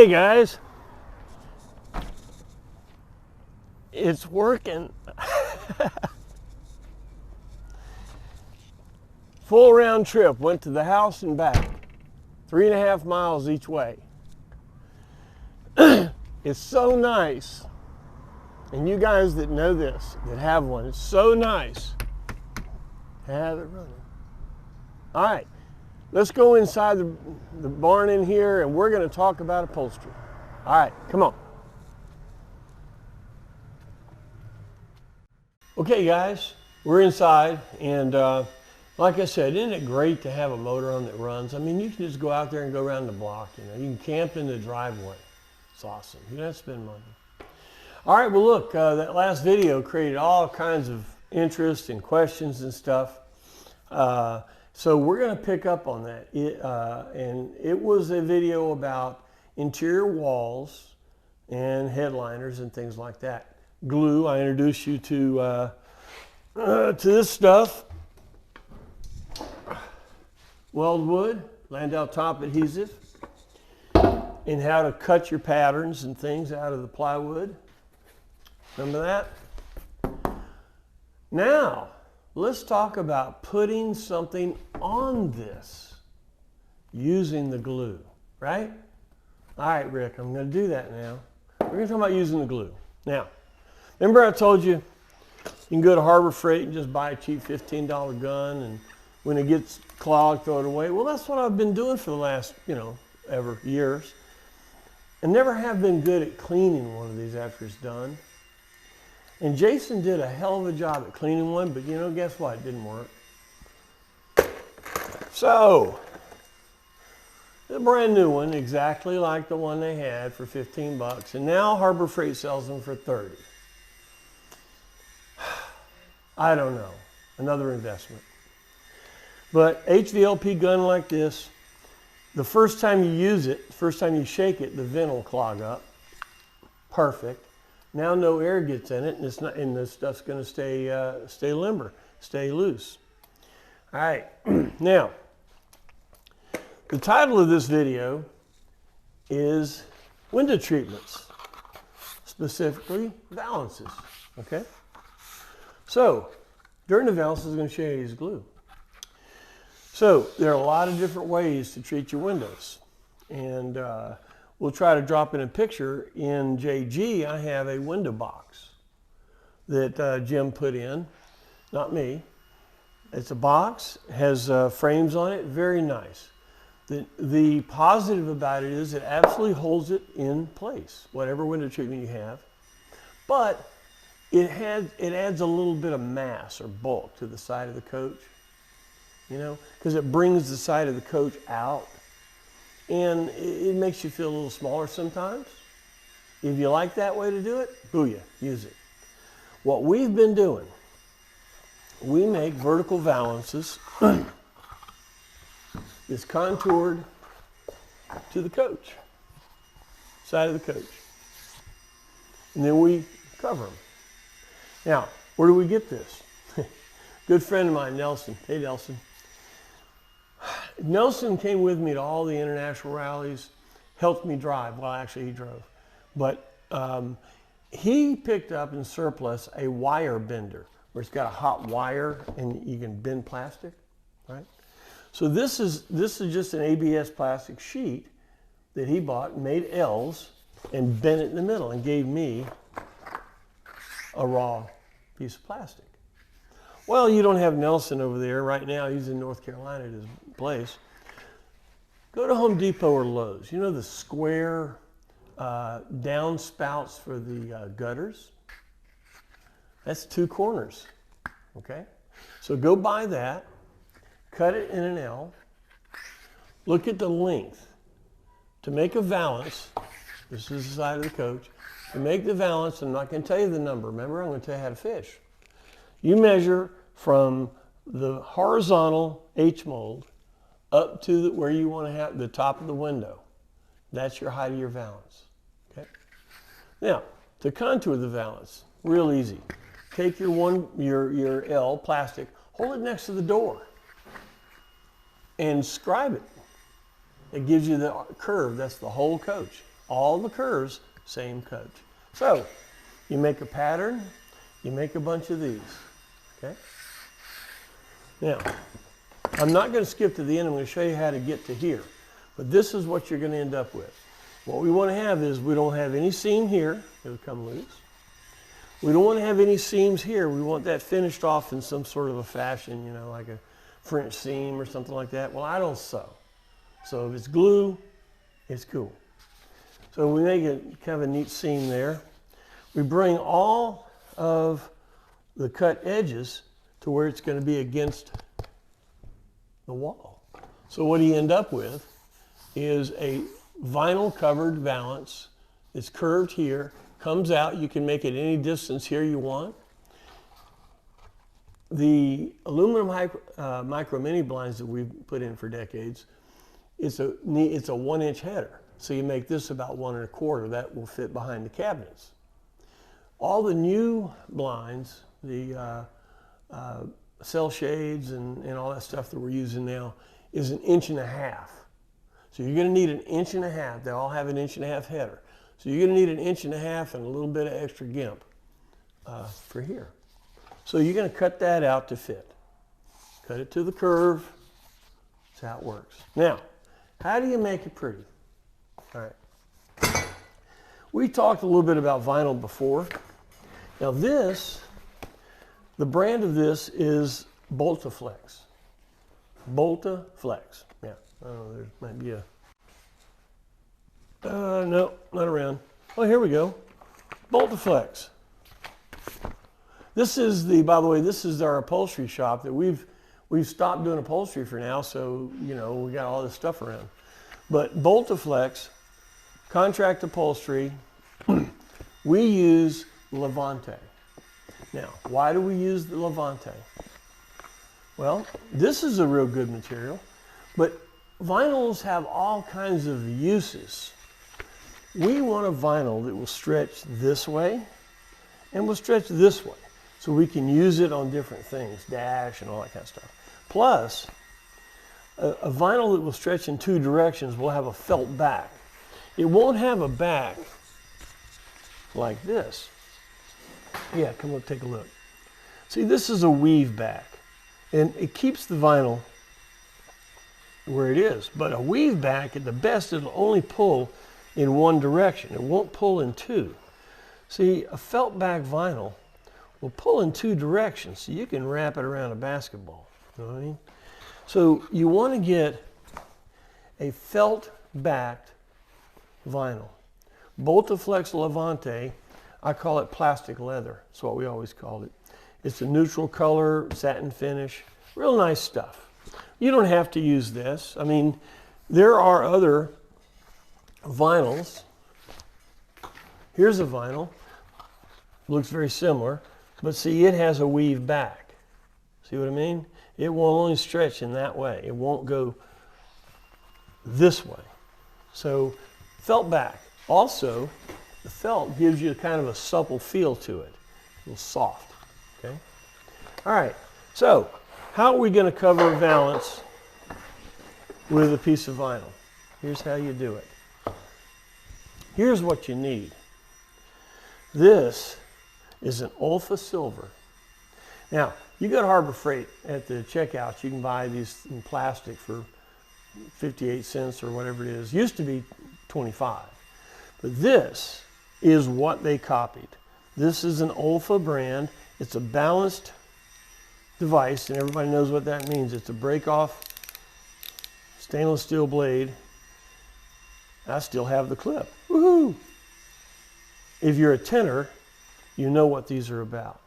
Okay, guys, it's working. Full round trip, went to the house and back, 3.5 miles each way. It's so nice, and you guys that know this, that have one, it's so nice to have it running. All right, let's go inside the barn in here, and we're going to talk about upholstery. All right, come on. Okay, guys, we're inside, and like I said, isn't it great to have a motorhome that runs? I mean, you can just go out there and go around the block. You know, you can camp in the driveway. It's awesome. You don't have to spend money. All right, well, look, that last video created all kinds of interest and questions and stuff. So we're going to pick up on that. And it was a video about interior walls and headliners and things like that. Glue, I introduced you to this stuff. Weldwood, Landau top adhesive, and how to cut your patterns and things out of the plywood. Remember that? Now, let's talk about putting something on this using the glue, right? All right, Rick, I'm going to do that now. We're going to talk about using the glue. Now, remember I told you you can go to Harbor Freight and just buy a cheap $15 gun, and when it gets clogged, throw it away. Well, that's what I've been doing for the last, ever years. And never have been good at cleaning one of these after it's done. And Jason did a hell of a job at cleaning one, but guess what? It didn't work. So, a brand new one, exactly like the one they had for 15 bucks. And now Harbor Freight sells them for 30. I don't know. Another investment. But HVLP gun like this, the first time you use it, the first time you shake it, the vent will clog up. Perfect. Now no air gets in it, and it's not, and this stuff's going to stay limber, stay loose. All right. Now, the title of this video is window treatments, specifically valances. Okay. So during the valances, I'm going to show you his glue. So there are a lot of different ways to treat your windows, and we'll try to drop in a picture. In JG, I have a window box that Jim put in, not me. It's a box, has frames on it, very nice. The positive about it is it absolutely holds it in place, whatever window treatment you have, but it adds a little bit of mass or bulk to the side of the coach. Because it brings the side of the coach out, and it makes you feel a little smaller sometimes. If you like that way to do it, booyah, use it. What we've been doing, we make vertical valances is contoured to the coach, side of the coach, and then we cover them. Now, where do we get this? Good friend of mine, Nelson. Hey, Nelson. Nelson came with me to all the international rallies, helped me drive. Well, actually, he drove. But he picked up in surplus a wire bender, where it's got a hot wire and you can bend plastic, right? So this is just an ABS plastic sheet that he bought, made L's, and bent it in the middle and gave me a raw piece of plastic. Well, you don't have Nelson over there right now. He's in North Carolina at his place. Go to Home Depot or Lowe's. You know the square downspouts for the gutters? That's 2 corners, okay? So go buy that, cut it in an L, look at the length. To make a valance, this is the side of the coach, to make the valance, I'm not going to tell you the number. Remember, I'm going to tell you how to fish. You measure from the horizontal H-mold up to where you want to have the top of the window. That's your height of your valance. Okay. Now, to contour the valance, real easy. Take your L plastic, hold it next to the door, and scribe it. It gives you the curve. That's the whole coach. all the curves, same coach. So you make a pattern, you make a bunch of these, okay? Now, I'm not going to skip to the end. I'm going to show you how to get to here. But this is what you're going to end up with. What we want to have is we don't have any seam here. It'll come loose. We don't want to have any seams here. We want that finished off in some sort of a fashion, you know, like a French seam or something like that. Well, I don't sew. So if it's glue, it's cool. So we make it kind of a neat seam there. We bring all of the cut edges to where it's going to be against the wall. So what you end up with is a vinyl covered valance. It's curved here, comes out. You can make it any distance here you want. The aluminum micro mini blinds that we've put in for decades, it's a 1-inch header. So you make this about 1 1/4. That will fit behind the cabinets. All the new blinds, the cell shades and all that stuff that we're using now is 1.5 inches. So you're going to need 1.5 inches. They all have 1.5 inch header. So you're going to need 1.5 inches and a little bit of extra gimp for here. So you're going to cut that out to fit. Cut it to the curve. That's how it works. Now, how do you make it pretty? All right. We talked a little bit about vinyl before. Now this, the brand of this is Boltaflex. Boltaflex. Yeah, I don't know, there might be a, no, not around. Oh, here we go. Boltaflex. This is by the way, this is our upholstery shop that we've stopped doing upholstery for now, so, you know, we got all this stuff around. But Boltaflex, contract upholstery, we use Levante. Now, why do we use the Levante? Well, this is a real good material, but vinyls have all kinds of uses. We want a vinyl that will stretch this way and will stretch this way, so we can use it on different things, dash and all that kind of stuff. Plus, a vinyl that will stretch in 2 directions will have a felt back. It won't have a back like this. Yeah, come up, take a look. See, this is a weave back, and it keeps the vinyl where it is. But a weave back, at the best, it'll only pull in 1 direction. It won't pull in 2. See, a felt back vinyl will pull in 2 directions, so you can wrap it around a basketball. You know what I mean? So you want to get a felt backed vinyl. Boltaflex Levante, I call it plastic leather. That's what we always called it. It's a neutral color, satin finish, real nice stuff. You don't have to use this. I mean, there are other vinyls. Here's a vinyl. Looks very similar, but see, it has a weave back. See what I mean? It will only stretch in that way. It won't go this way. So, felt back. Also, the felt gives you kind of a supple feel to it. A little soft, okay? All right, so how are we going to cover a valance with a piece of vinyl? Here's how you do it. Here's what you need. This is an Olfa silver. Now, you go to Harbor Freight at the checkouts, you can buy these in plastic for 58 cents or whatever it is. Used to be 25. But this is what they copied. This is an Olfa brand. It's a balanced device, and everybody knows what that means. It's a break-off stainless steel blade. I still have the clip. Woohoo! If you're a tenor, you know what these are about.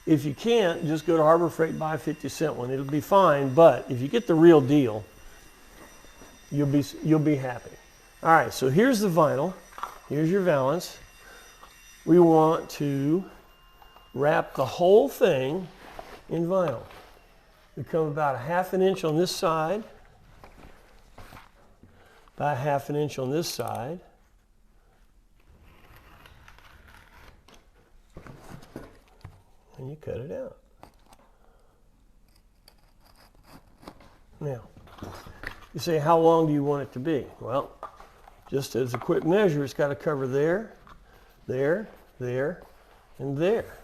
If you can't, just go to Harbor Freight and buy a 50-cent one. It'll be fine, but if you get the real deal, you'll be happy. All right, so here's the vinyl. Here's your valance. We want to wrap the whole thing in vinyl. We come about 1/2 inch on this side, about 1/2 inch on this side. And you cut it out. Now, you say, how long do you want it to be? Well, just as a quick measure, it's got to cover there, there, there, and there.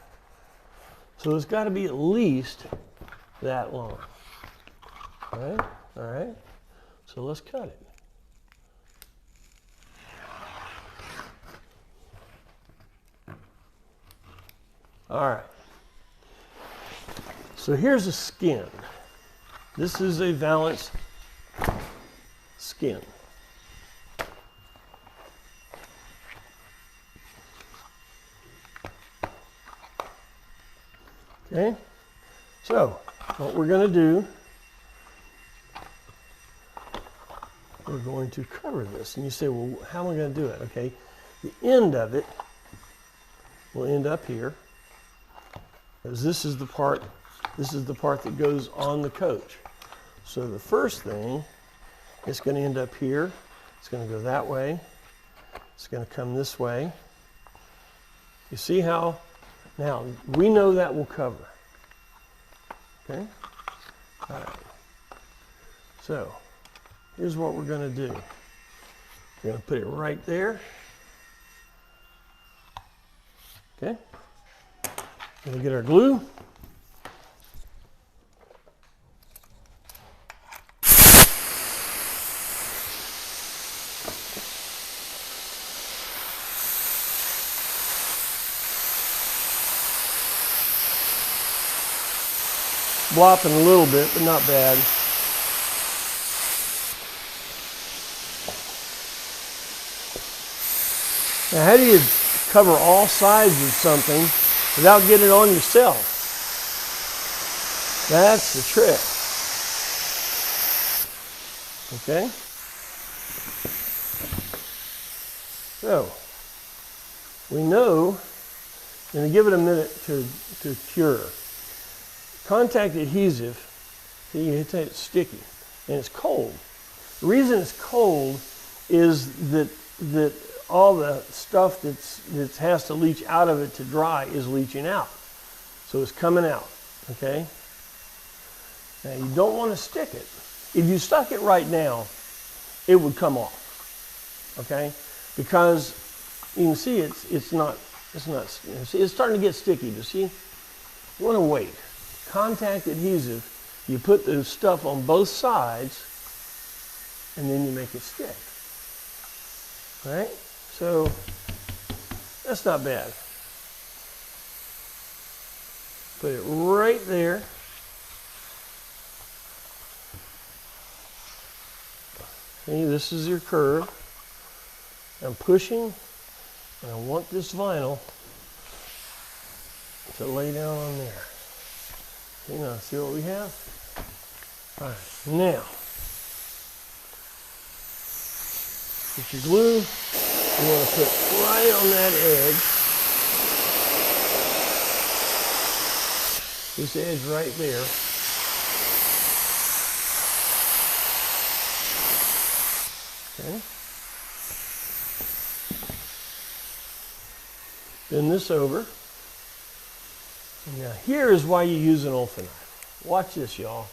So it's got to be at least that long. All right, all right. So let's cut it. All right. So here's a skin. This is a valance skin. Okay, so what we're going to do, we're going to cover this. And you say, well, how am I going to do it? Okay, the end of it will end up here, because this is the part that goes on the coach. So the first thing, it's going to end up here. It's going to go that way. It's going to come this way. You see how? Now, we know that will cover. Okay? All right. So, here's what we're going to do. We're going to put it right there. Okay? We're going to get our glue. Blopping a little bit, but not bad. Now, how do you cover all sides of something without getting it on yourself? That's the trick. Okay? So, we know, I'm going to give it a minute to cure. Contact adhesive, see, it's sticky and it's cold. The reason it's cold is that all the stuff that has to leach out of it to dry is leaching out. So it's coming out, okay? Now you don't want to stick it. If you stuck it right now, it would come off, okay? Because you can see it's starting to get sticky, you see? You want to wait. Contact adhesive, you put the stuff on both sides and then you make it stick. All right? So that's not bad. Put it right there. See, this is your curve. I'm pushing and I want this vinyl to lay down on there. You know, see what we have? All right, now, get your glue. You want to put right on that edge. This edge right there. Okay. Bend this over. Now here is why you use an Olfa knife. Watch this, y'all.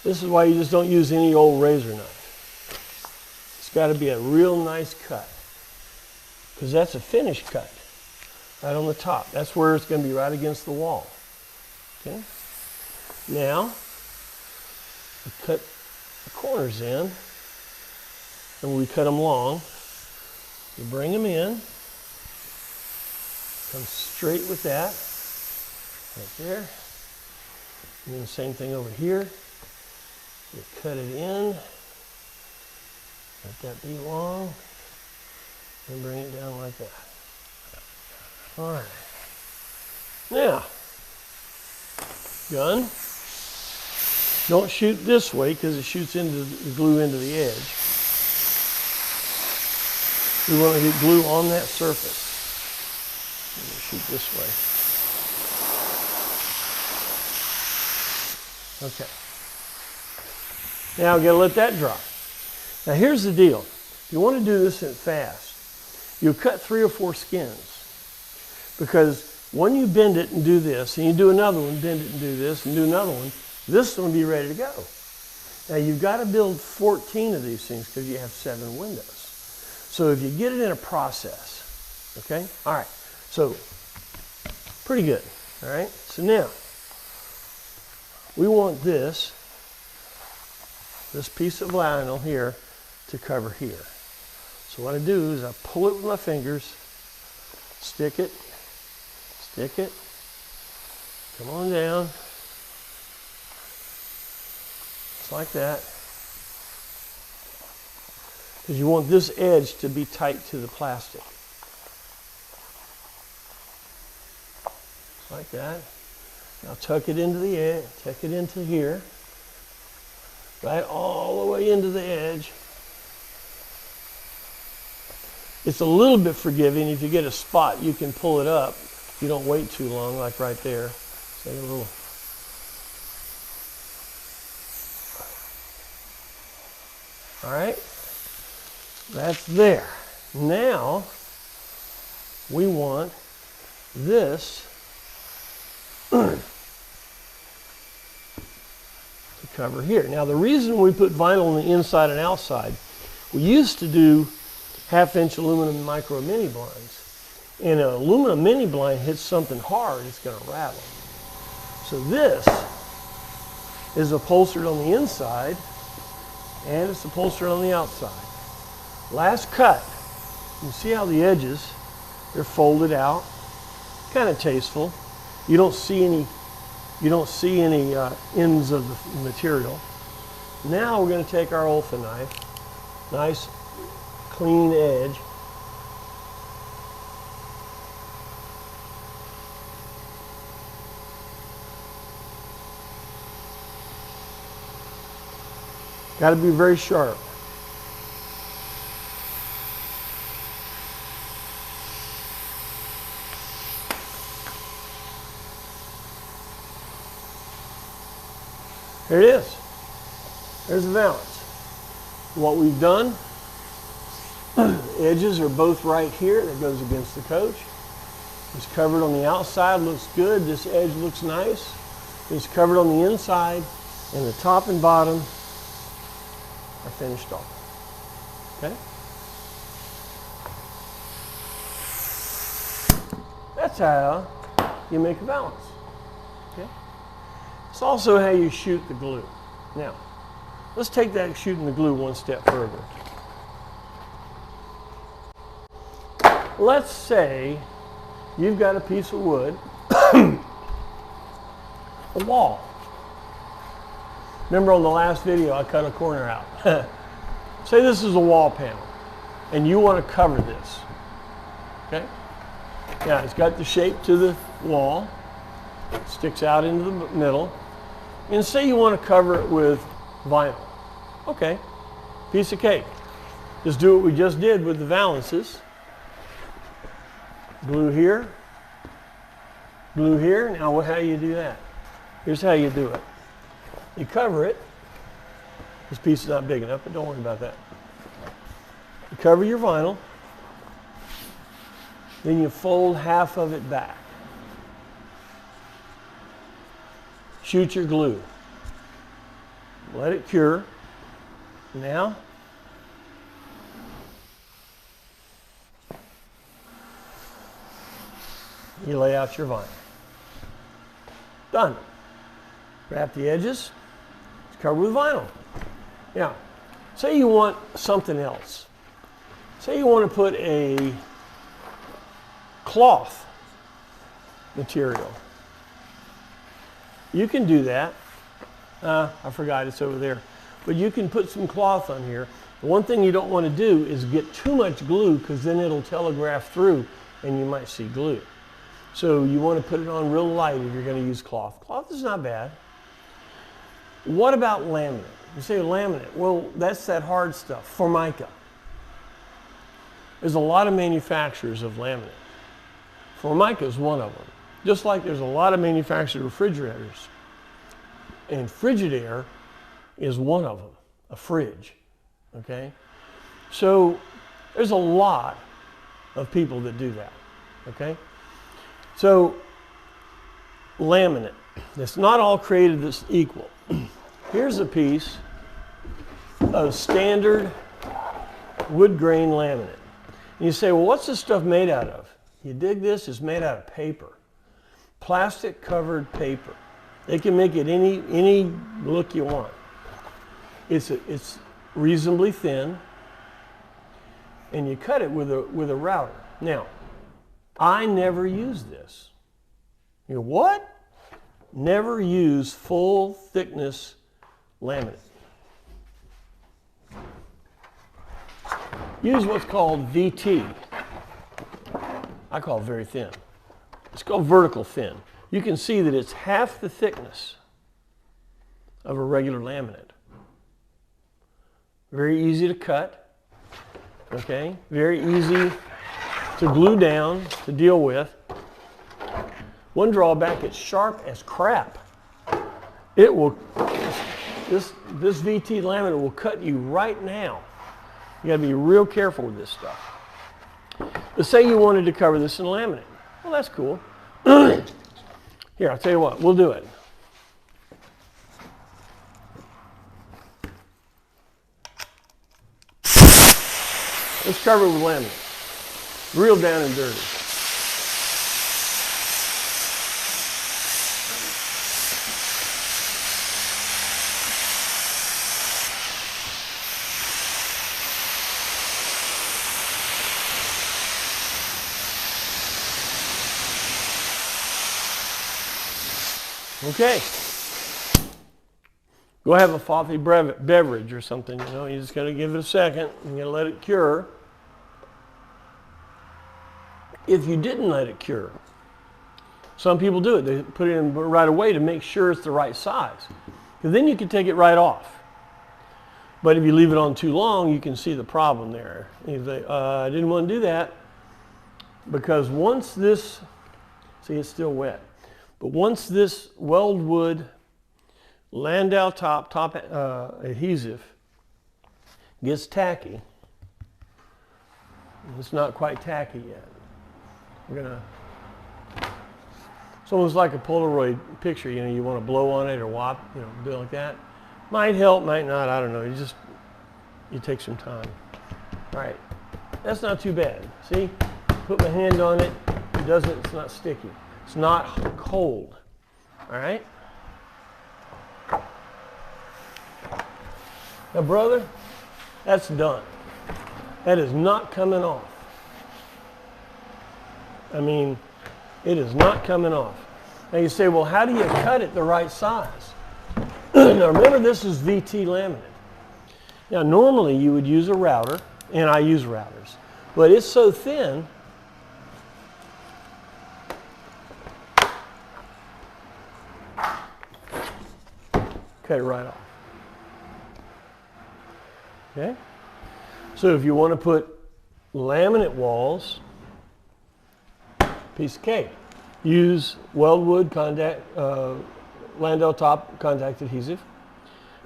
This is why you just don't use any old razor knife. It's got to be a real nice cut, because that's a finished cut right on the top. That's where it's going to be right against the wall. Okay. Now we cut the corners in. And we cut them long. You bring them in. Come straight with that. Right there. And then the same thing over here. You cut it in. Let that be long. And bring it down like that. All right. Now, gun. Don't shoot this way because it shoots into the glue into the edge. We want to get glue on that surface. Shoot this way. Okay. Now I'm going to let that dry. Now here's the deal. If you want to do this fast, you'll cut 3 or 4 skins, because When you bend it and do this, and you do another one, bend it and do this, and do another one, this one will be ready to go. Now you've got to build 14 of these things because you have 7 windows. So if you get it in a process, okay? All right, so pretty good, all right? So now, we want this piece of vinyl here to cover here. So what I do is I pull it with my fingers, stick it, come on down, just like that. Because you want this edge to be tight to the plastic. Like that. Now tuck it into the edge, tuck it into here, right all the way into the edge. It's a little bit forgiving. If you get a spot, you can pull it up. You don't wait too long, like right there. Say a little. All right, that's there. Now we want this to cover here. Now the reason we put vinyl on the inside and outside, we used to do 1/2-inch aluminum micro mini blinds. And an aluminum mini blind hits something hard, it's going to rattle. So this is upholstered on the inside and it's upholstered on the outside. Last cut, you see how the edges, they're folded out, kind of tasteful. You don't see any ends of the material. Now we're going to take our Olfa knife, nice clean edge, got to be very sharp. Here it is. There's the valance. What we've done, edges are both right here. That goes against the coach. It's covered on the outside, looks good. This edge looks nice. It's covered on the inside, and the top and bottom are finished off. Okay? That's how you make a valance. Okay? It's also how you shoot the glue. Now, let's take that shooting the glue one step further. Let's say you've got a piece of wood, a wall. Remember on the last video, I cut a corner out. Say this is a wall panel, and you want to cover this. Okay? Now, it's got the shape to the wall, it sticks out into the middle, and say you want to cover it with vinyl. Okay, piece of cake. Just do what we just did with the valances. Glue here, glue here. Now, how do you do that? Here's how you do it. You cover it. This piece is not big enough, but don't worry about that. You cover your vinyl, then you fold half of it back. Shoot your glue. Let it cure. Now, you lay out your vinyl. Done. Wrap the edges. It's covered with vinyl. Now, say you want something else. Say you want to put a cloth material. You can do that. I forgot, it's over there. But you can put some cloth on here. The one thing you don't want to do is get too much glue, because then it'll telegraph through and you might see glue. So you want to put it on real light if you're going to use cloth. Cloth is not bad. What about laminate? You say laminate. Well, that's that hard stuff, Formica. There's a lot of manufacturers of laminate. Formica is one of them. Just like there's a lot of manufactured refrigerators. And Frigidaire is one of them, a fridge. Okay? So there's a lot of people that do that. Okay? So, laminate. It's not all created this equal. Here's a piece of standard wood grain laminate. And you say, well, what's this stuff made out of? You dig this? It's made out of paper. Plastic covered paper. They can make it any look you want. It's reasonably thin, and you cut it with a router. Now, I never use this. You know what? Never use full thickness laminate. Use what's called VT. I call it very thin. It's called vertical thin. You can see that it's half the thickness of a regular laminate. Very easy to cut, okay? Very easy to glue down, to deal with. One drawback, it's sharp as crap. It will, this VT laminate will cut you right now. You gotta be real careful with this stuff. But say you wanted to cover this in laminate. Well, that's cool. Here, I'll tell you what, we'll do it. Let's cover it with laminate. Real down and dirty. Okay. Go have a frothy beverage or something, you know. You just got to give it a second. You got to let it cure. If you didn't let it cure, some people do it. They put it in right away to make sure it's the right size. Because then you can take it right off. But if you leave it on too long, you can see the problem there. You say, I didn't want to do that. Because once this, see, it's still wet. But once this Weldwood Landau top adhesive gets tacky, it's not quite tacky yet. We're gonna, it's almost like a Polaroid picture, you know, you want to blow on it or whop, you know, do it like that. Might help, might not, I don't know. You take some time. All right, that's not too bad. See, put my hand on it, it's not sticky. It's not cold, all right? Now, brother, that's done. That is not coming off. I mean, it is not coming off. Now you say, well, how do you cut it the right size? Now remember, this is VT laminate. Now normally you would use a router, and I use routers, but it's so thin, cut it right off. Okay? So if you want to put laminate walls, piece of cake. Use Weldwood Landau top contact adhesive.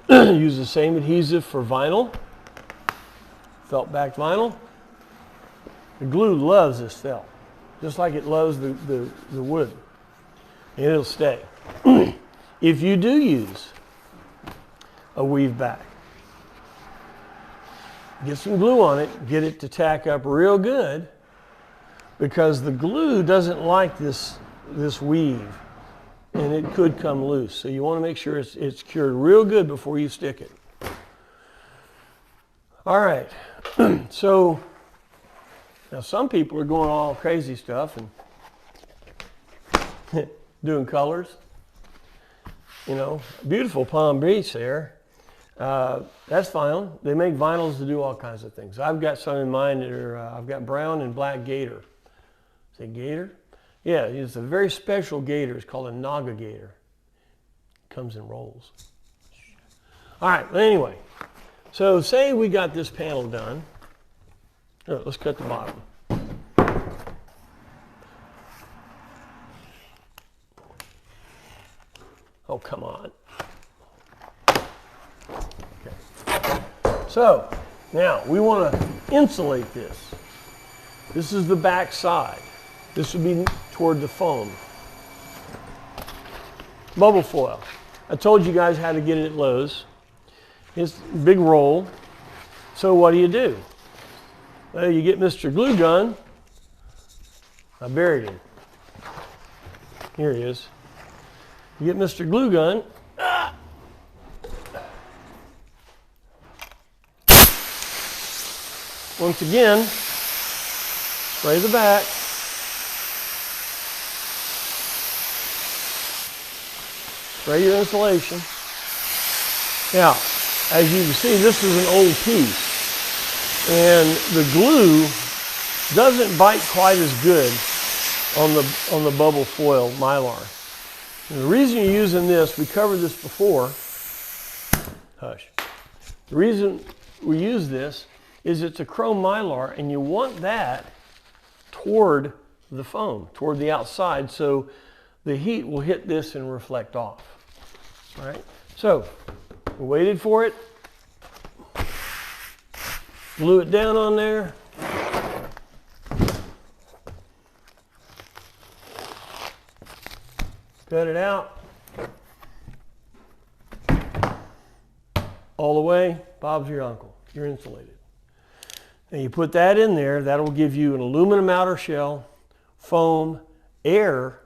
Use the same adhesive for vinyl, felt backed vinyl. The glue loves this felt, just like it loves the wood, and it'll stay. If you do use a weave back, get some glue on it, get it to tack up real good, because the glue doesn't like this weave, and it could come loose. So you want to make sure it's cured real good before you stick it. All right, so now some people are going all crazy stuff and doing colors. You know, beautiful Palm Beach there. That's fine. They make vinyls to do all kinds of things. I've got some in mind that are, I've got brown and black gator. Is it gator? Yeah, it's a very special gator. It's called a Naga gator. It comes in rolls. All right, anyway. So say we got this panel done. All right, let's cut the bottom. Oh, come on. Okay. So now we want to insulate this. This is the back side. This would be toward the foam. Bubble foil. I told you guys how to get it at Lowe's. It's a big roll. So what do? Well, you get Mr. Glue Gun. I buried him. Here he is. You get Mr. Glue Gun. Once again, spray the back. Spray your insulation. Now, as you can see, this is an old piece. And the glue doesn't bite quite as good on the bubble foil Mylar. And the reason you're using this, we covered this before. Hush. The reason we use this is it's a chrome Mylar, and you want that toward the foam, toward the outside, so the heat will hit this and reflect off. All right, so we waited for it, glue it down on there. Cut it out. All the way, Bob's your uncle. You're insulated. And you put that in there, that'll give you an aluminum outer shell, foam, air,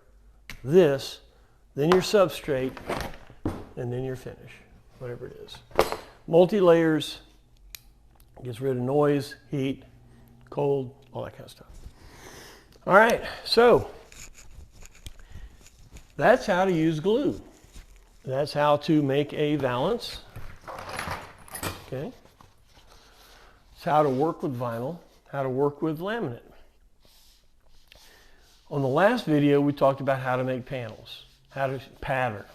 this, then your substrate, and then your finish, whatever it is. Multi-layers, gets rid of noise, heat, cold, all that kind of stuff. All right, so that's how to use glue. That's how to make a valance. Okay. It's how to work with vinyl, how to work with laminate. On the last video, we talked about how to make panels, how to pattern.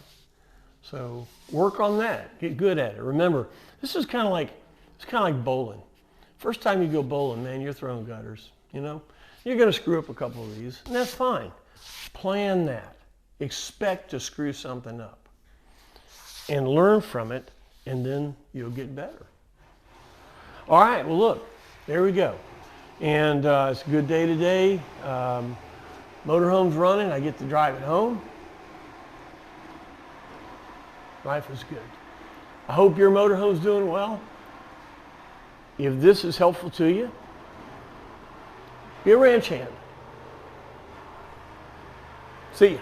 So work on that, get good at it. Remember, this is kind of like bowling. First time you go bowling, man, you're throwing gutters, you know? You're gonna screw up a couple of these, and that's fine. Plan that. Expect to screw something up. And learn from it, and then you'll get better. All right, well look, there we go. And it's a good day today. Motorhome's running, I get to drive it home. Life is good. I hope your motorhome's doing well. If this is helpful to you, be a ranch hand. See ya.